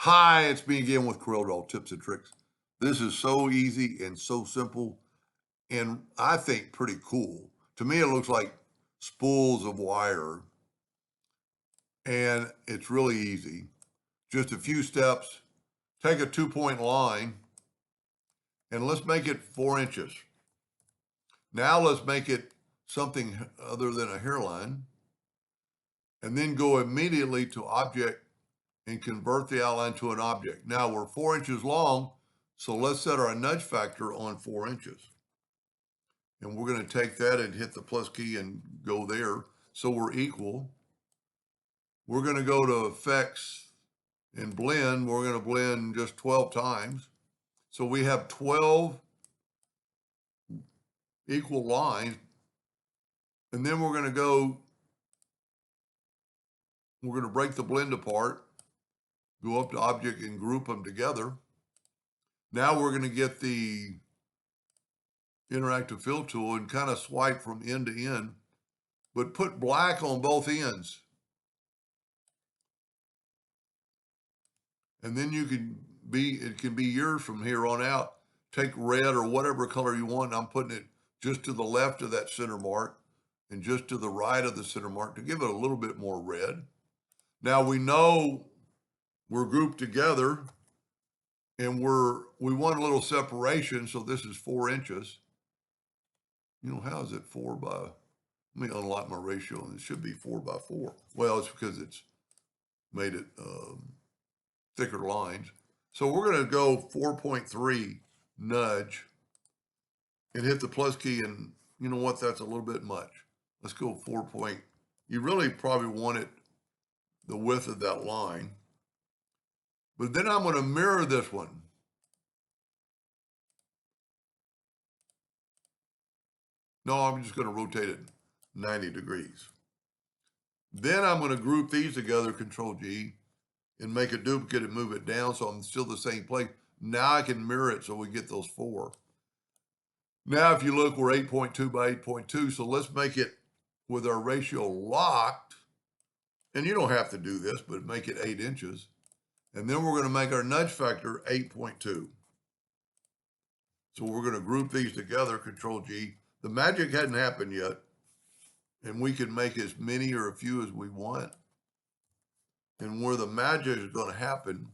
Hi, it's me again with Corel Draw tips and tricks. This is so easy and so simple, and I think pretty cool. To me, it looks like spools of wire, and it's really easy. Just a few steps. Take a 2-point line, and let's make it 4 inches. Now let's make it something other than a hairline, and then go immediately to Object and convert the outline to an object. Now we're 4 inches long, so let's set our nudge factor on 4 inches. And we're going to take that and hit the plus key and go there. So we're equal. We're going to go to effects and blend. We're going to blend just 12 times. So we have 12 equal lines. And then we're going to break the blend apart, go up to object and group them together. Now we're going to get the interactive fill tool and kind of swipe from end to end, but put black on both ends. And then it can be yours from here on out. Take red or whatever color you want. I'm putting it just to the left of that center mark and just to the right of the center mark to give it a little bit more red. Now we know we're grouped together and we want a little separation. So this is 4 inches. You know, how is it 4 by, let me unlock my ratio. It should be 4 by 4. Well, it's because it's made it thicker lines. So we're going to go 4.3 nudge and hit the plus key. And you know what? That's a little bit much. Let's go 4 point. You really probably want it the width of that line. But then I'm going to mirror this one. No, I'm just going to rotate it 90 degrees. Then I'm going to group these together, Control G, and make a duplicate and move it down so I'm still the same place. Now I can mirror it so we get those 4. Now, if you look, we're 8.2 by 8.2. So let's make it with our ratio locked. And you don't have to do this, but make it 8 inches. And then we're going to make our nudge factor 8.2. So we're going to group these together, Control G. The magic hadn't happened yet. And we can make as many or a few as we want. And where the magic is going to happen,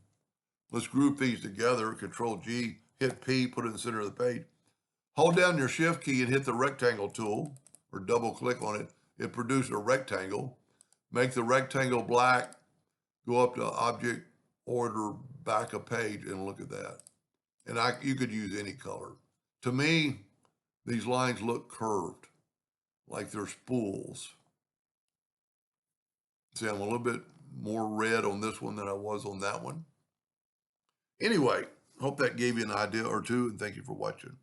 let's group these together, Control G, hit P, put it in the center of the page. Hold down your Shift key and hit the rectangle tool, or double click on it. It produces a rectangle. Make the rectangle black, go up to Object, Order, back a page, and look at that. And you could use any color. To me, these lines look curved, like they're spools. See, I'm a little bit more red on this one than I was on that one. Anyway, hope that gave you an idea or two, and thank you for watching.